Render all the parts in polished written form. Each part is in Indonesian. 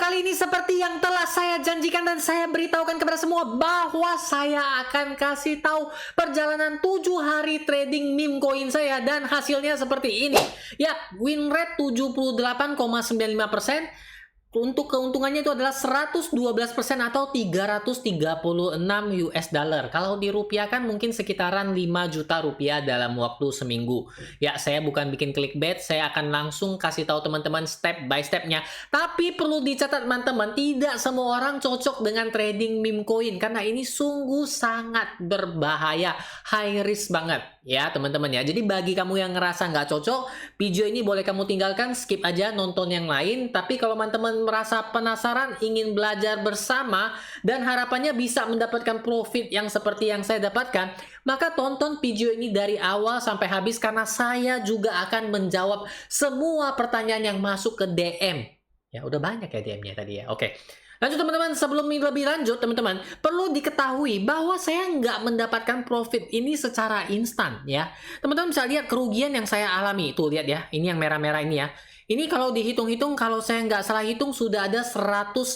kali ini seperti yang telah saya janjikan dan saya beritahukan kepada semua bahwa saya akan kasih tahu perjalanan 7 hari trading meme coin saya dan hasilnya seperti ini. Ya, win rate 78,95%. Untuk keuntungannya itu adalah 112% atau 336 US dollar. Kalau dirupiahkan mungkin sekitaran 5 juta rupiah dalam waktu seminggu. Ya, saya bukan bikin clickbait, saya akan langsung kasih tahu teman-teman step by stepnya. Tapi perlu dicatat teman-teman, tidak semua orang cocok dengan trading meme coin karena ini sungguh sangat berbahaya, high risk banget ya teman-teman ya. Jadi bagi kamu yang ngerasa nggak cocok, video ini boleh kamu tinggalkan, skip aja, nonton yang lain. Tapi kalau teman-teman merasa penasaran, ingin belajar bersama, dan harapannya bisa mendapatkan profit yang seperti yang saya dapatkan, maka tonton video ini dari awal sampai habis karena saya juga akan menjawab semua pertanyaan yang masuk ke DM. Ya, udah banyak ya DM-nya tadi ya. Oke. Lanjut teman-teman, sebelum lebih lanjut teman-teman, perlu diketahui bahwa saya nggak mendapatkan profit ini secara instan ya. Teman-teman bisa lihat kerugian yang saya alami. Tuh lihat ya, ini yang merah-merah ini ya. Ini kalau dihitung-hitung, kalau saya nggak salah hitung, sudah ada 150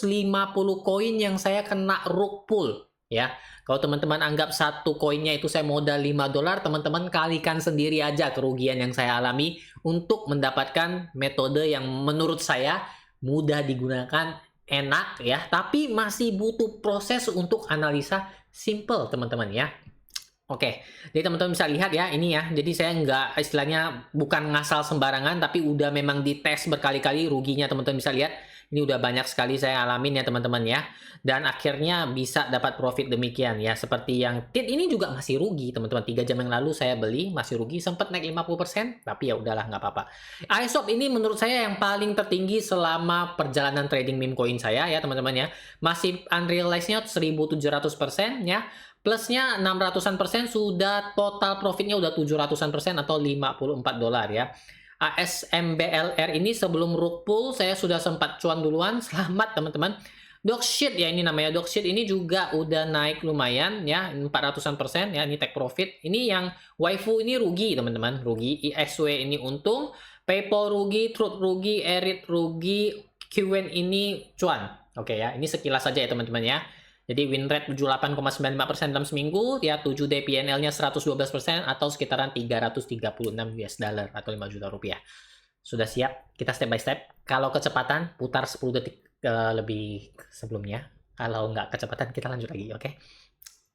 koin yang saya kena rug pull ya. Kalau teman-teman anggap satu koinnya itu saya modal 5 dolar, teman-teman kalikan sendiri aja kerugian yang saya alami untuk mendapatkan metode yang menurut saya mudah digunakan, enak ya, tapi masih butuh proses untuk analisa simple teman-teman ya. Oke, jadi teman-teman bisa lihat ya ini ya. Jadi saya nggak istilahnya bukan ngasal sembarangan, tapi udah memang dites berkali-kali ruginya teman-teman bisa lihat. Ini udah banyak sekali saya alamin ya teman-teman ya. Dan akhirnya bisa dapat profit demikian ya. Seperti yang TIT ini juga masih rugi teman-teman. 3 jam yang lalu saya beli masih rugi, sempat naik 50%, tapi ya udahlah nggak apa-apa. iSwap ini menurut saya yang paling tertinggi selama perjalanan trading meme coin saya ya teman-teman ya. Masih unrealized-nya 1700% ya. Plusnya 600-an% sudah, total profitnya udah 700-an% atau 54 dolar ya. ASMBLR ini sebelum rug pull saya sudah sempat cuan duluan. Selamat teman-teman. Dogshit ya ini namanya. Dogshit ini juga udah naik lumayan ya, 400-an% ya, ini take profit. Ini yang waifu ini rugi teman-teman, rugi. IXW ini untung, PayPal rugi, Truth rugi, Erit rugi, QN ini cuan. Oke ya, ini sekilas saja ya teman-teman ya. Jadi win rate 78,95% dalam seminggu, ya 7D PNL-nya 112% atau sekitaran 336 US dollar atau 5 juta rupiah. Sudah siap? Kita step by step. Kalau kecepatan, putar 10 detik lebih sebelumnya. Kalau nggak kecepatan, kita lanjut lagi, oke?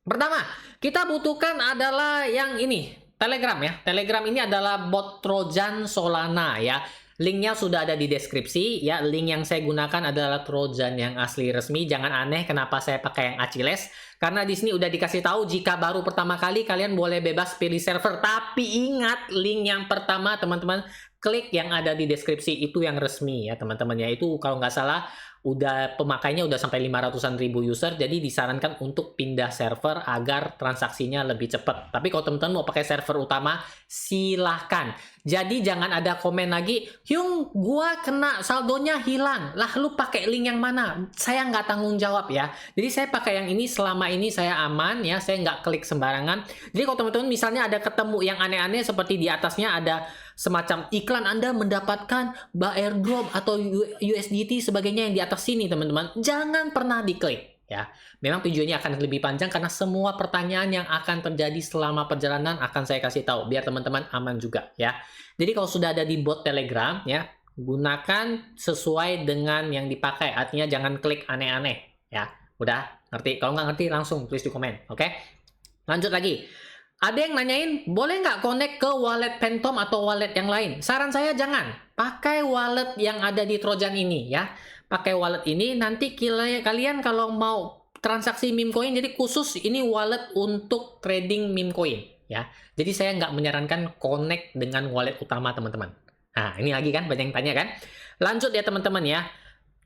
Pertama, kita butuhkan adalah yang ini, Telegram ya. Telegram ini adalah bot Trojan Solana ya. Linknya sudah ada di deskripsi ya. Link yang saya gunakan adalah Trojan yang asli resmi. Jangan aneh kenapa saya pakai yang Achilles, karena di sini udah dikasih tahu jika baru pertama kali kalian boleh bebas pilih server. Tapi ingat, link yang pertama teman-teman klik yang ada di deskripsi itu yang resmi ya teman-teman ya. Itu kalau nggak salah udah pemakainya udah sampai 500-an ribu user, jadi disarankan untuk pindah server agar transaksinya lebih cepat. Tapi kalau teman-teman mau pakai server utama, silahkan. Jadi jangan ada komen lagi, Hyung gua kena saldonya hilang, lah lu pakai link yang mana? Saya nggak tanggung jawab ya. Jadi saya pakai yang ini, selama ini saya aman ya, saya nggak klik sembarangan. Jadi kalau teman-teman misalnya ada ketemu yang aneh-aneh seperti di atasnya ada semacam iklan Anda mendapatkan airdrop atau USDT sebagainya yang di atas sini teman-teman, jangan pernah diklik ya. Memang videonya akan lebih panjang karena semua pertanyaan yang akan terjadi selama perjalanan akan saya kasih tahu biar teman-teman aman juga ya. Jadi kalau sudah ada di bot Telegram ya, gunakan sesuai dengan yang dipakai, artinya jangan klik aneh-aneh ya. Udah ngerti? Kalau nggak ngerti langsung tulis di komen, oke? Lanjut lagi. Ada yang nanyain, boleh nggak connect ke wallet Phantom atau wallet yang lain? Saran saya jangan. Pakai wallet yang ada di Trojan ini ya. Pakai wallet ini, nanti kalian kalau mau transaksi meme coin, jadi khusus ini wallet untuk trading meme coin ya. Jadi saya nggak menyarankan connect dengan wallet utama teman-teman. Nah, ini lagi kan banyak yang tanya kan. Lanjut ya teman-teman ya.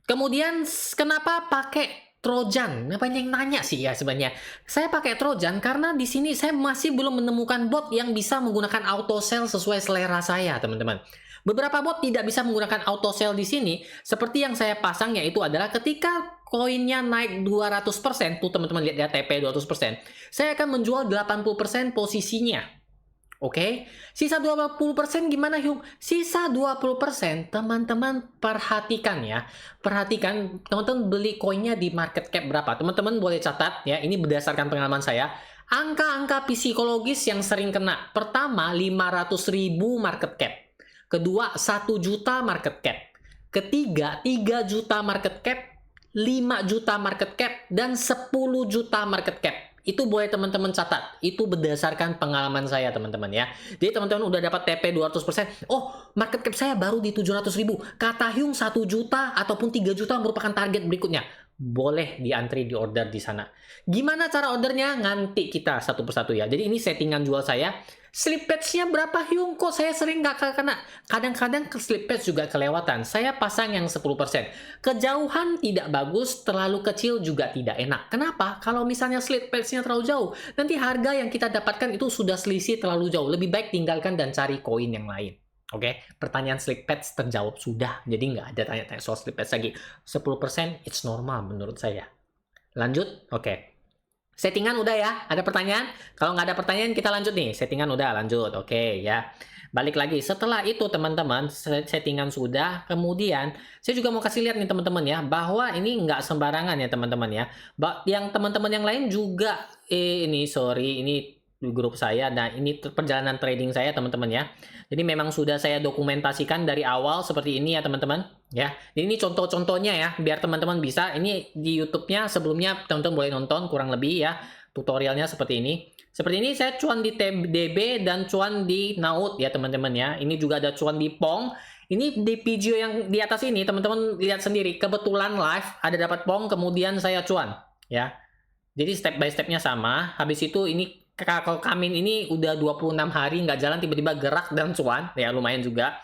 Kemudian kenapa pakai Trojan? Banyak yang nanya sih ya sebenarnya. Saya pakai Trojan karena di sini saya masih belum menemukan bot yang bisa menggunakan auto sell sesuai selera saya, teman-teman. Beberapa bot tidak bisa menggunakan auto sell di sini. Seperti yang saya pasang yaitu adalah ketika koinnya naik 200%, tuh teman-teman lihat ya TP 200%, saya akan menjual 80% posisinya. Oke, sisa 20% gimana Hyung? Sisa 20% teman-teman perhatikan ya. Perhatikan teman-teman beli koinnya di market cap berapa. Teman-teman boleh catat ya, ini berdasarkan pengalaman saya. Angka-angka psikologis yang sering kena. Pertama, 500.000 market cap. Kedua, 1 juta market cap. Ketiga, 3 juta market cap, 5 juta market cap, dan 10 juta market cap. Itu boleh teman-teman catat. Itu berdasarkan pengalaman saya teman-teman ya. Jadi teman-teman udah dapat TP 200%. Oh, market cap saya baru di 700.000. Kata Hyung 1 juta ataupun 3 juta merupakan target berikutnya. Boleh diantri di order di sana. Gimana cara ordernya? Nanti kita satu persatu ya. Jadi ini settingan jual saya. Slip patch-nya berapa Hyung? Kok saya sering nggak kena? Kadang-kadang ke slip patch juga kelewatan. Saya pasang yang 10%. Kejauhan tidak bagus, terlalu kecil juga tidak enak. Kenapa? Kalau misalnya slip patch-nya terlalu jauh, nanti harga yang kita dapatkan itu sudah selisih terlalu jauh. Lebih baik tinggalkan dan cari koin yang lain. Oke, pertanyaan slip patch terjawab sudah. Jadi nggak ada tanya-tanya soal slip patch lagi. 10% it's normal menurut saya. Lanjut? Oke. Settingan udah ya? Ada pertanyaan? Kalau nggak ada pertanyaan kita lanjut nih. Settingan udah lanjut. Oke ya. Balik lagi. Setelah itu teman-teman, settingan sudah. Kemudian saya juga mau kasih lihat nih teman-teman ya. Bahwa ini nggak sembarangan ya teman-teman ya. Yang teman-teman yang lain juga. Ini di grup saya. Nah ini perjalanan trading saya teman-teman ya. Jadi memang sudah saya dokumentasikan dari awal seperti ini ya teman-teman. Ya, ini contoh-contohnya ya, biar teman-teman bisa. Ini di YouTube-nya sebelumnya teman-teman boleh nonton kurang lebih ya, tutorialnya seperti ini. Seperti ini saya cuan di TDB dan cuan di Naut ya teman-teman ya. Ini juga ada cuan di Pong. Ini di video yang di atas ini teman-teman lihat sendiri. Kebetulan live ada dapat Pong, kemudian saya cuan ya. Jadi step by stepnya sama. Habis itu ini kalau Kamin ini udah 26 hari nggak jalan, tiba-tiba gerak dan cuan ya, lumayan juga.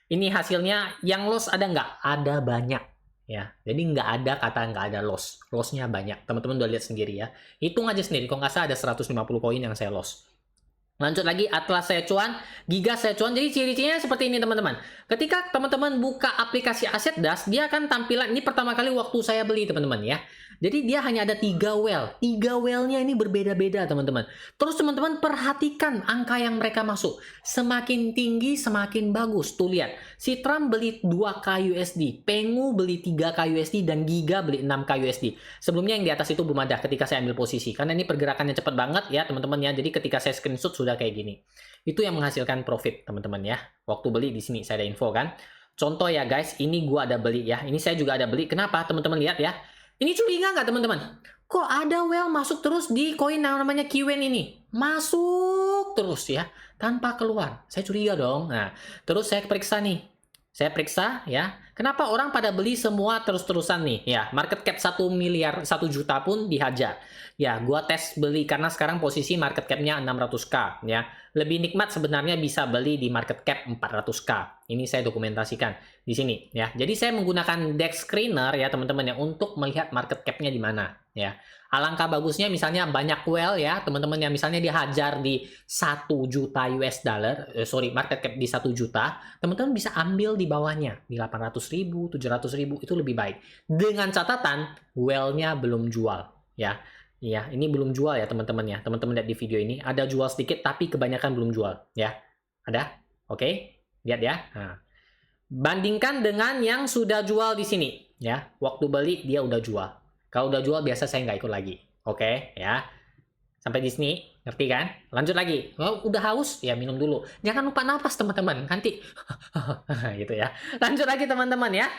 Ini hasilnya yang loss ada nggak? Ada banyak ya. Jadi nggak ada kata nggak ada loss. Lossnya banyak. Teman-teman udah lihat sendiri ya. Hitung aja sendiri. Kalau nggak salah ada 150 koin yang saya loss. Lanjut lagi, Atlas saya cuan, Giga saya cuan. Jadi ciri-cirinya seperti ini teman-teman. Ketika teman-teman buka aplikasi Aset Das, dia akan tampilan, ini pertama kali waktu saya beli teman-teman ya. Jadi dia hanya ada 3 well. 3 well-nya ini berbeda-beda teman-teman. Terus teman-teman perhatikan angka yang mereka masuk. Semakin tinggi semakin bagus. Tuh lihat, si Trump beli 2K USD, Pengu beli 3K USD, dan Giga beli 6K USD. Sebelumnya yang di atas itu belum ada ketika saya ambil posisi. Karena ini pergerakannya cepat banget ya teman-teman ya. Jadi ketika saya screenshot sudah kayak gini. Itu yang menghasilkan profit teman-teman ya. Waktu beli di sini saya ada info kan. Contoh ya guys, ini gua ada beli ya. Ini saya juga ada beli. Kenapa? Teman-teman lihat ya. Ini curiga nggak teman-teman? Kok ada well masuk terus di koin yang namanya Kiwen ini? Masuk terus ya, tanpa keluar. Saya curiga dong. Nah, terus saya periksa nih. Saya periksa ya. Kenapa orang pada beli semua terus-terusan nih? Ya, market cap 1 miliar, 1 juta pun dihajar. Ya, gua tes beli karena sekarang posisi market capnya 600k ya. Lebih nikmat sebenarnya bisa beli di market cap 400k. Ini saya dokumentasikan di sini ya. Jadi saya menggunakan DEX screener ya teman-teman ya untuk melihat market capnya di mana ya. Alangkah bagusnya misalnya banyak well ya teman-teman yang misalnya dihajar di 1 juta US dollar, market cap di 1 juta, teman-teman bisa ambil di bawahnya di 800.000, 700.000 itu lebih baik. Dengan catatan well-nya belum jual ya. Iya, ini belum jual ya teman-teman ya. Teman-teman lihat di video ini ada jual sedikit tapi kebanyakan belum jual ya. Ada? Oke. Lihat ya. Nah. Bandingkan dengan yang sudah jual di sini ya. Waktu beli dia udah jual. Kalau udah jual biasa saya nggak ikut lagi. Oke ya. Sampai di sini ngerti kan? Lanjut lagi. Oh, udah haus ya minum dulu. Jangan lupa nafas teman-teman. Nanti gitu ya. Lanjut lagi teman-teman ya.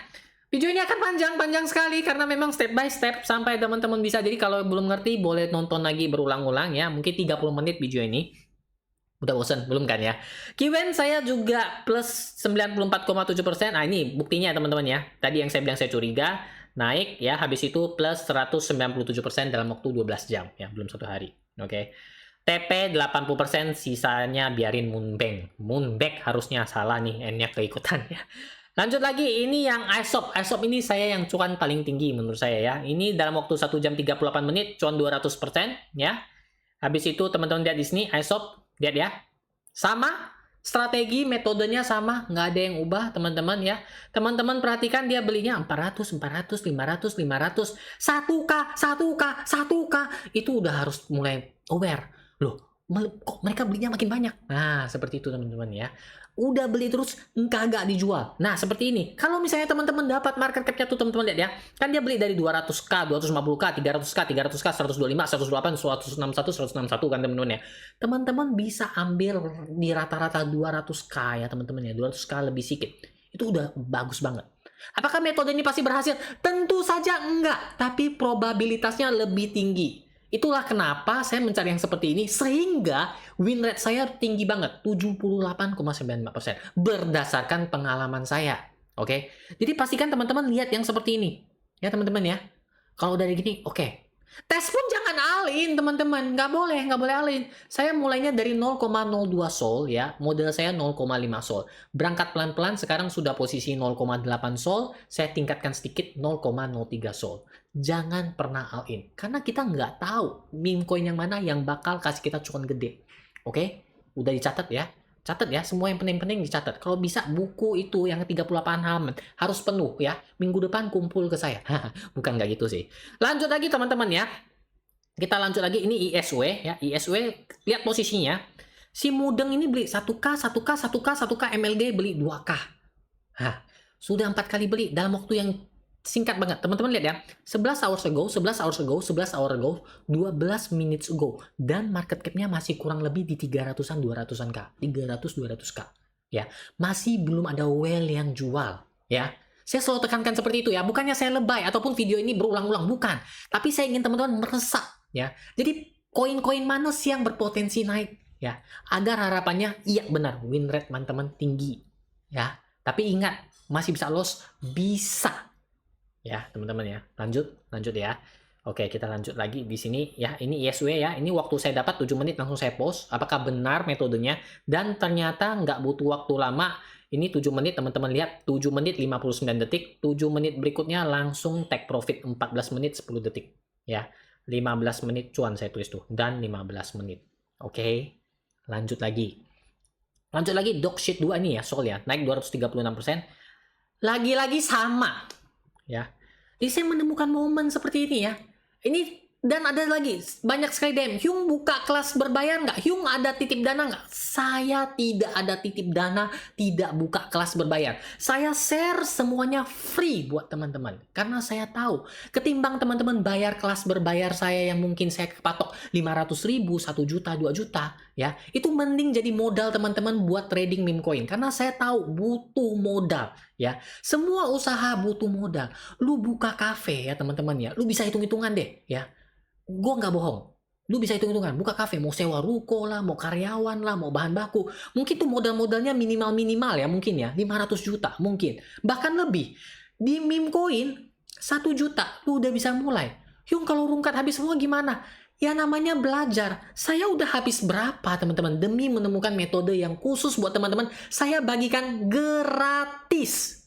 Video ini akan panjang sekali karena memang step by step sampai teman-teman bisa. Jadi kalau belum ngerti boleh nonton lagi berulang-ulang ya. Mungkin 30 menit video ini. Udah bosan? Belum kan ya? Kiwen saya juga plus 94,7%. Nah ini buktinya teman-teman ya. Tadi yang saya bilang saya curiga. Naik ya. Habis itu plus 197% dalam waktu 12 jam. Ya belum 1 hari. Oke. TP 80%, sisanya biarin Moonbank. Moonbank harusnya salah nih. N-nya keikutan ya. Lanjut lagi, ini yang ISOP. ISOP ini saya yang cuan paling tinggi menurut saya ya. Ini dalam waktu 1 jam 38 menit, cuan 200% ya. Habis itu teman-teman lihat di sini, ISOP, lihat ya. Sama, strategi, metodenya sama, nggak ada yang ubah teman-teman ya. Teman-teman perhatikan dia belinya 400, 400, 500, 500, 1K, 1K, 1K. Itu udah harus mulai aware. Loh, kok mereka belinya makin banyak. Nah, seperti itu teman-teman ya. Udah beli terus kagak dijual. Nah, seperti ini. Kalau misalnya teman-teman dapat market cap-nya tuh teman-teman lihat ya. Kan dia beli dari 200k, 250k, 300k, 300k, 125, 128, 161, 161 kan teman-teman ya. Teman-teman bisa ambil di rata-rata 200k ya teman-teman ya. 200k lebih sedikit. Itu udah bagus banget. Apakah metode ini pasti berhasil? Tentu saja enggak, tapi probabilitasnya lebih tinggi. Itulah kenapa saya mencari yang seperti ini, sehingga win rate saya tinggi banget, 78,95% berdasarkan pengalaman saya. Oke, jadi pastikan teman-teman lihat yang seperti ini. Ya teman-teman ya, kalau dari gini, oke. Tes pun jangan all-in teman-teman, nggak boleh all-in. Saya mulainya dari 0,02 sol ya, modal saya 0,5 sol. Berangkat pelan-pelan, sekarang sudah posisi 0,8 sol, saya tingkatkan sedikit 0,03 sol. Jangan pernah all-in, karena kita nggak tahu meme coin yang mana yang bakal kasih kita cuan gede. Oke, udah dicatat ya. Catat ya, semua yang penting-penting dicatat. Kalau bisa buku itu yang 38 halaman harus penuh ya. Minggu depan kumpul ke saya. Bukan nggak gitu sih. Lanjut lagi teman-teman ya. Kita lanjut lagi, ini ISW ya. ISW, lihat posisinya. Si Mudeng ini beli 1K, 1K, 1K, 1K, MLG beli 2K. Sudah 4 kali beli dalam waktu yang singkat banget. Teman-teman lihat ya. 11 hours ago, 11 hours ago, 11 hours ago, 12 minutes ago. Dan market cap-nya masih kurang lebih di 300-an, 200-an K. 300, 200K. Ya, masih belum ada whale yang jual. Ya, saya selalu tekankan seperti itu ya. Bukannya saya lebay ataupun video ini berulang-ulang. Bukan. Tapi saya ingin teman-teman meresap. Ya, jadi koin-koin mana sih yang berpotensi naik? Ya, agar harapannya, iya benar, win rate teman-teman tinggi. Ya, tapi ingat, masih bisa loss? Bisa. Ya teman-teman ya, lanjut ya. Oke, kita lanjut lagi di sini ya. Ini ISW ya, ini waktu saya dapat 7 menit langsung saya post. Apakah benar metodenya? Dan ternyata nggak butuh waktu lama. Ini 7 menit teman-teman lihat, 7 menit 59 detik. 7 menit berikutnya langsung take profit 14 menit 10 detik ya. 15 menit cuan saya tulis tuh, dan 15 menit. Oke, lanjut lagi. Lanjut lagi, Dogsheet 2 ini ya, Sol ya, naik 236%. Lagi-lagi sama ya. Jadi saya menemukan momen seperti ini ya. Ini dan ada lagi banyak sekali DM. Hyung buka kelas berbayar nggak? Hyung ada titip dana nggak? Saya tidak ada titip dana, tidak buka kelas berbayar. Saya share semuanya free buat teman-teman. Karena saya tahu ketimbang teman-teman bayar kelas berbayar saya yang mungkin saya patok 500.000, 1 juta, 2 juta ya. Itu mending jadi modal teman-teman buat trading meme coin. Karena saya tahu butuh modal ya. Semua usaha butuh modal. Lu buka kafe ya teman-teman ya. Lu bisa hitung-hitungan deh ya. Gue nggak bohong. Lu bisa hitung-hitungan. Buka kafe, mau sewa ruko lah, mau karyawan lah, mau bahan baku. Mungkin tuh modal-modalnya minimal-minimal ya mungkin ya. 500 juta mungkin. Bahkan lebih. Di meme coin, 1 juta lu udah bisa mulai. Yung kalau rungkat habis semua gimana? Ya namanya belajar. Saya udah habis berapa teman-teman demi menemukan metode yang khusus buat teman-teman. Saya bagikan gratis.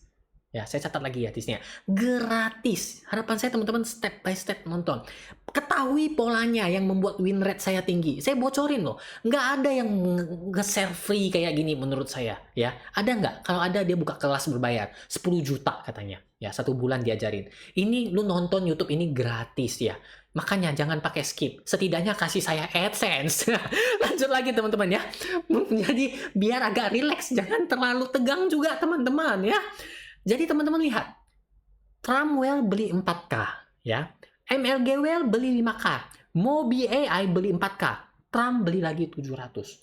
Ya, saya catat lagi ya di sini. Gratis. Harapan saya teman-teman step by step nonton. Ketahui polanya yang membuat win rate saya tinggi. Saya bocorin loh. Nggak ada yang nge-share free kayak gini menurut saya. Ya, ada nggak? Kalau ada dia buka kelas berbayar. 10 juta katanya. Ya, 1 bulan diajarin. Ini lu nonton YouTube ini gratis ya. Makanya jangan pakai skip. Setidaknya kasih saya AdSense. Lanjut lagi teman-teman ya. Jadi biar agak relax. Jangan terlalu tegang juga teman-teman ya. Jadi teman-teman lihat, Trump Whale beli 4K, ya. MLG Whale beli 5K, Mobi AI beli 4K, Trump beli lagi 700.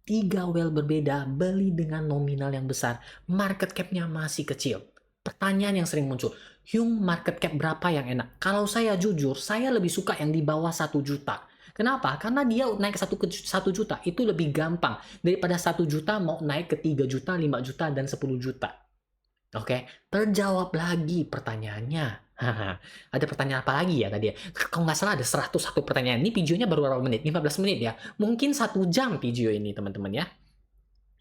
3 whale berbeda, beli dengan nominal yang besar, market cap-nya masih kecil. Pertanyaan yang sering muncul, Hyung market cap berapa yang enak? Kalau saya jujur, saya lebih suka yang di bawah 1 juta. Kenapa? Karena dia naik ke 1 juta, itu lebih gampang daripada 1 juta mau naik ke 3 juta, 5 juta, dan 10 juta. Oke, terjawab lagi pertanyaannya. Ada pertanyaan apa lagi ya tadi? Kalau nggak salah ada 101 pertanyaan. Ini videonya baru berapa menit? 15 menit ya. Mungkin 1 jam video ini teman-teman ya.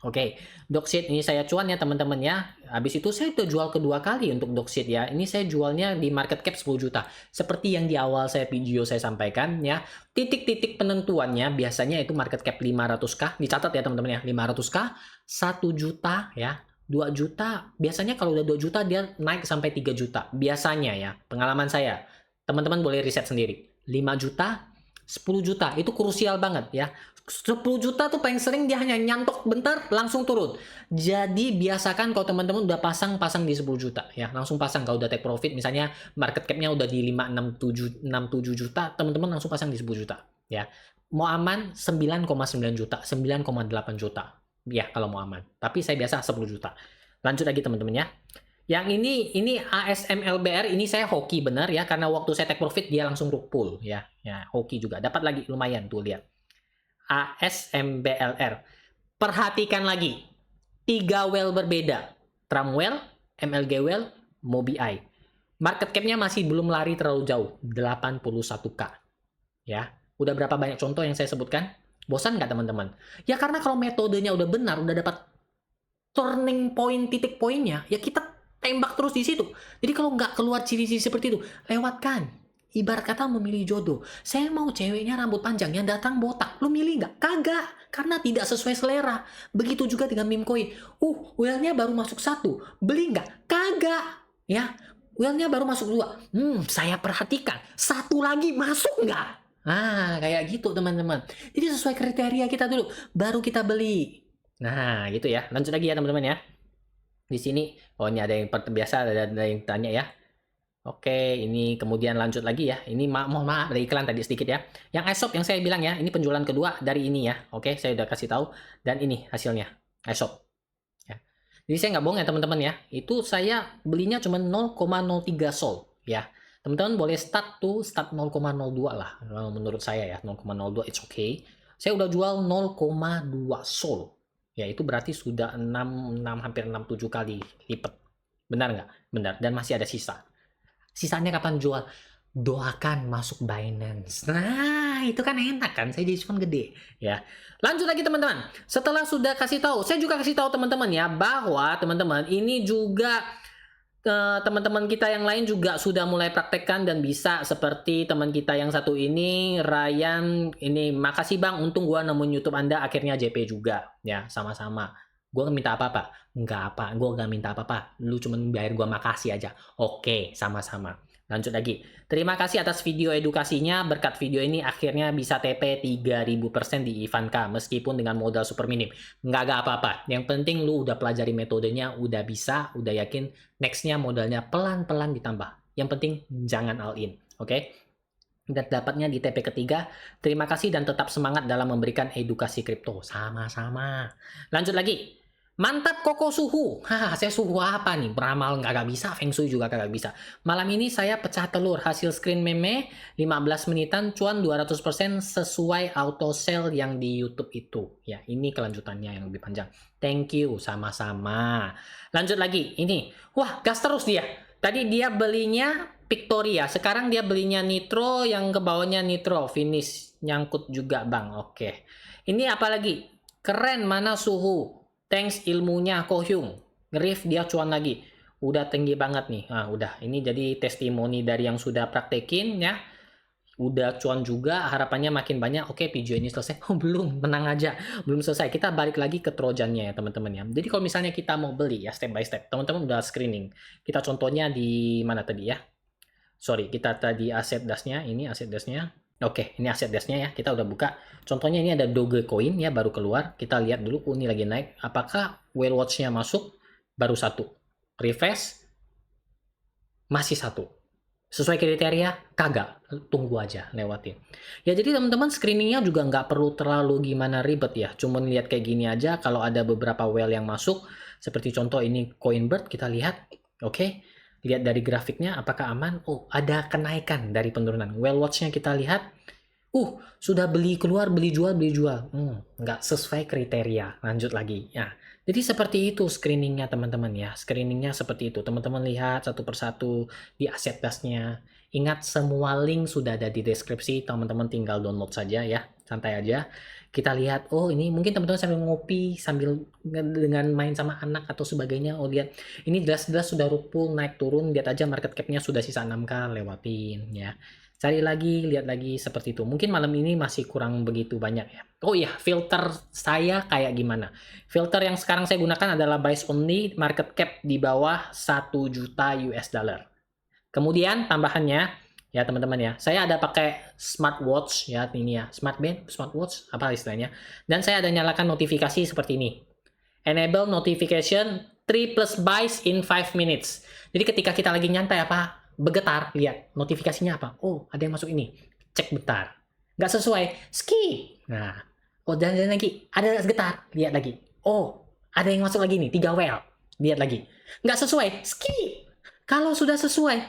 Oke, Dogsheet ini saya cuan ya teman-teman ya. Habis itu saya udah jual kedua kali untuk Dogsheet ya. Ini saya jualnya di market cap 10 juta. Seperti yang di awal video saya sampaikan ya. Titik-titik penentuannya biasanya itu market cap 500k. Dicatat ya teman-teman ya. 500k, 1 juta ya. 2 juta, biasanya kalau udah 2 juta dia naik sampai 3 juta. Biasanya ya, pengalaman saya. Teman-teman boleh riset sendiri. 5 juta, 10 juta itu krusial banget ya. 10 juta tuh paling sering dia hanya nyantok bentar langsung turun. Jadi biasakan kalau teman-teman udah pasang di 10 juta ya, langsung pasang. Kalau udah take profit misalnya market cap-nya udah di 5 6 7 juta, teman-teman langsung pasang di 10 juta ya. Mau aman 9,9 juta, 9,8 juta. Ya kalau mau aman. Tapi saya biasa 10 juta. Lanjut lagi teman-teman ya. Yang ini ASMLBR ini saya hoki bener ya, karena waktu saya take profit dia langsung rug-pull ya. Ya, hoki juga. Dapat lagi lumayan tuh lihat. ASMBLR. Perhatikan lagi. 3 well berbeda. Trump well, MLG well, MobiEye. Market cap-nya masih belum lari terlalu jauh. 81K. Ya. Udah berapa banyak contoh yang saya sebutkan? Bosan nggak teman-teman? Ya karena kalau metodenya udah benar, udah dapat turning point, titik poinnya, ya kita tembak terus di situ. Jadi kalau nggak keluar ciri-ciri seperti itu, lewatkan. Ibarat kata memilih jodoh. Saya mau ceweknya rambut panjang, yang datang botak. Lu milih nggak? Kagak. Karena tidak sesuai selera. Begitu juga dengan meme coin. Whale-nya baru masuk 1. Beli nggak? Kagak. Ya, whale-nya baru masuk 2. Saya perhatikan. 1 lagi masuk nggak? Nah, kayak gitu teman-teman. Jadi sesuai kriteria kita dulu. Baru kita beli. Nah, gitu ya. Lanjut lagi ya teman-teman ya. Di sini, ini ada yang biasa, ada yang tanya ya. Oke, ini kemudian lanjut lagi ya. Ini mohon maaf dari iklan tadi sedikit ya. Yang ESOP yang saya bilang ya, ini penjualan kedua dari ini ya. Oke, saya udah kasih tahu. Dan ini hasilnya, ESOP. Ya. Jadi saya nggak bohong ya teman-teman ya. Itu saya belinya cuma 0,03 SOL ya. Teman-teman boleh start 0,02 lah. Menurut saya ya, 0,02 it's okay. Saya udah jual 0,2 SOL. Ya itu berarti sudah 6 hampir 67 kali lipat. Benar nggak? Benar. Dan masih ada sisa. Sisanya kapan jual? Doakan masuk Binance. Nah, itu kan enak kan? Saya jadi cuman gede ya. Lanjut lagi teman-teman. Setelah sudah kasih tahu, saya juga kasih tahu teman-teman ya bahwa teman-teman ini juga teman-teman kita yang lain juga sudah mulai praktekkan dan bisa seperti teman kita yang satu ini, Ryan. Ini makasih Bang, untung gua nemuin YouTube Anda akhirnya JP juga ya, sama-sama. Gue minta apa-apa? Enggak gue gak minta apa-apa. Lu cuma bayar gue makasih aja. Oke, sama-sama. Lanjut lagi. Terima kasih atas video edukasinya. Berkat video ini akhirnya bisa TP 3000% di Ivanka. Meskipun dengan modal super minim. Enggak apa-apa. Yang penting lu udah pelajari metodenya, udah bisa, udah yakin. Nextnya modalnya pelan-pelan ditambah. Yang penting jangan all in. Oke? Dan dapatnya di TP ketiga. Terima kasih dan tetap semangat dalam memberikan edukasi kripto. Sama-sama. Lanjut lagi. Mantap Koko Suhu. Saya suhu apa nih? Beramal nggak bisa, Feng Shui juga kagak bisa. Malam ini saya pecah telur. Hasil screen meme 15 menitan, cuan 200% sesuai auto sell yang di YouTube itu. Ya, ini kelanjutannya yang lebih panjang. Thank you, sama-sama. Lanjut lagi. Ini. Wah, gas terus dia. Tadi dia belinya Victoria. Sekarang dia belinya Nitro, yang ke bawahnya Nitro. Finish. Nyangkut juga, Bang. Oke. Ini apa lagi? Keren, mana Suhu? Thanks ilmunya Kohyung. Nge-riff dia cuan lagi. Udah tinggi banget nih. Nah, udah. Ini jadi testimoni dari yang sudah praktekin ya. Udah cuan juga. Harapannya makin banyak. Oke, video ini selesai. Oh, belum. Menang aja. Belum selesai. Kita balik lagi ke trojannya ya, teman-teman ya. Jadi kalau misalnya kita mau beli ya, step by step. Teman-teman udah screening. Kita contohnya di mana tadi ya? Sorry, kita tadi aset dasnya. Ini aset dasnya. Oke, ini aset dasnya ya. Kita udah buka. Contohnya ini ada Dogecoin ya, baru keluar. Kita lihat dulu, ini lagi naik. Apakah whale watch-nya masuk? Baru 1. Refresh. Masih 1. Sesuai kriteria? Kagak. Tunggu aja, lewatin. Ya jadi teman-teman screeningnya juga nggak perlu terlalu gimana ribet ya. Cuman lihat kayak gini aja. Kalau ada beberapa whale yang masuk, seperti contoh ini Coinbird, kita lihat. Oke. Lihat dari grafiknya apakah aman. Oh, ada kenaikan dari penurunan. Whale watch-nya kita lihat. Sudah beli keluar, beli jual. Nggak sesuai kriteria. Lanjut lagi. Ya. Jadi seperti itu screeningnya teman-teman ya. Screeningnya seperti itu. Teman-teman lihat satu persatu di aset dasnya. Ingat semua link sudah ada di deskripsi. Teman-teman tinggal download saja ya. Santai aja. Kita lihat, ini mungkin teman-teman sambil ngopi, sambil dengan main sama anak atau sebagainya. Lihat, ini jelas-jelas sudah rug-pull, naik turun. Lihat aja market cap-nya sudah sisa 6K, lewatin ya. Cari lagi, lihat lagi seperti itu. Mungkin malam ini masih kurang begitu banyak ya. Oh iya, filter saya kayak gimana? Filter yang sekarang saya gunakan adalah buys only, market cap di bawah 1 juta US dollar. Kemudian tambahannya, ya teman-teman ya. Saya ada pakai smartwatch ya, ini ya, smartwatch apa istilahnya. Dan saya ada nyalakan notifikasi seperti ini. Enable notification 3 plus buys in 5 minutes. Jadi ketika kita lagi nyantai apa, bergetar, lihat notifikasinya apa. Oh, ada yang masuk ini. Cek bentar. Nggak sesuai, skip. Nah, oh dan lagi, ada getar, lihat lagi. Oh, ada yang masuk lagi nih, 3 well. Lihat lagi. Nggak sesuai, skip. Kalau sudah sesuai,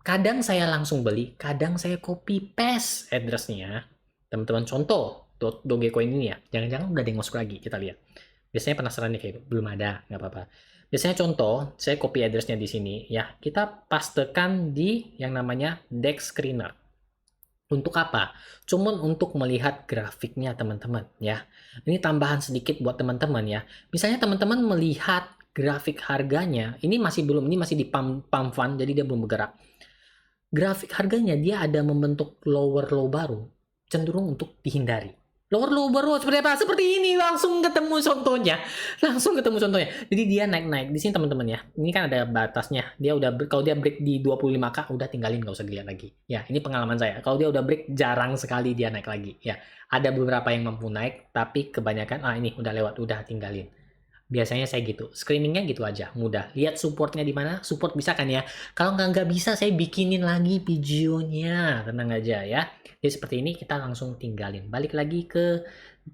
kadang saya langsung beli, kadang saya copy paste address-nya. Teman-teman contoh Dogecoin ini ya. Jangan-jangan udah ada yang masuk lagi, kita lihat. Biasanya penasaran nih kayak belum ada, nggak apa-apa. Biasanya contoh, saya copy address-nya di sini ya. Kita pastekan di yang namanya Dex Screener. Untuk apa? Cuman untuk melihat grafiknya teman-teman ya. Ini tambahan sedikit buat teman-teman ya. Misalnya teman-teman melihat grafik harganya, ini masih di pump fund, jadi dia belum bergerak. Grafik harganya dia ada membentuk lower low baru, cenderung untuk dihindari. Lower low baru seperti apa? Seperti ini, langsung ketemu contohnya. Jadi dia naik-naik. Di sini teman-teman ya. Ini kan ada batasnya. Dia udah kalau dia break di 25k udah tinggalin, nggak usah dilihat lagi. Ya, ini pengalaman saya. Kalau dia udah break jarang sekali dia naik lagi. Ya, ada beberapa yang mampu naik, tapi kebanyakan ini udah lewat, udah tinggalin. Biasanya saya gitu, screeningnya gitu aja, mudah. Lihat supportnya di mana, support bisa kan ya. Kalau nggak bisa, saya bikinin lagi videonya, tenang aja ya. Jadi seperti ini kita langsung tinggalin. Balik lagi ke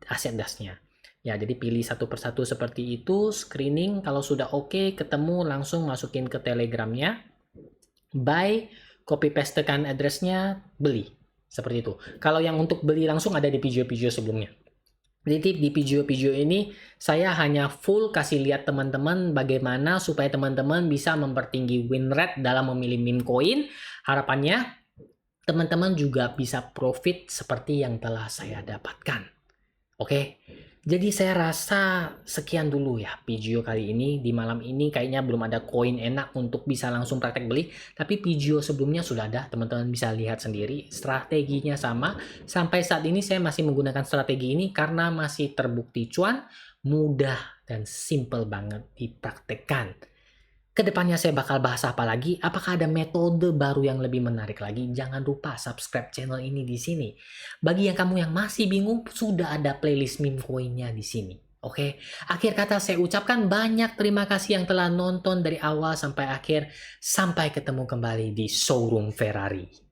aset dasnya. Ya, jadi pilih satu persatu seperti itu, screening. Kalau sudah oke, ketemu langsung masukin ke telegramnya. Buy, copy pastekan addressnya, beli. Seperti itu. Kalau yang untuk beli langsung ada di video-video sebelumnya. Jadi di video-video ini saya hanya full kasih lihat teman-teman bagaimana supaya teman-teman bisa mempertinggi win rate dalam memilih meme coin. Harapannya teman-teman juga bisa profit seperti yang telah saya dapatkan. Oke. Jadi saya rasa sekian dulu ya video kali ini. Di malam ini kayaknya belum ada koin enak untuk bisa langsung praktek beli. Tapi video sebelumnya sudah ada. Teman-teman bisa lihat sendiri. Strateginya sama. Sampai saat ini saya masih menggunakan strategi ini karena masih terbukti cuan, mudah, dan simple banget dipraktekkan. Kedepannya saya bakal bahas apa lagi? Apakah ada metode baru yang lebih menarik lagi? Jangan lupa subscribe channel ini di sini. Bagi yang kamu yang masih bingung, sudah ada playlist meme coinnya di sini. Oke, akhir kata saya ucapkan banyak terima kasih yang telah nonton dari awal sampai akhir. Sampai ketemu kembali di showroom Ferrari.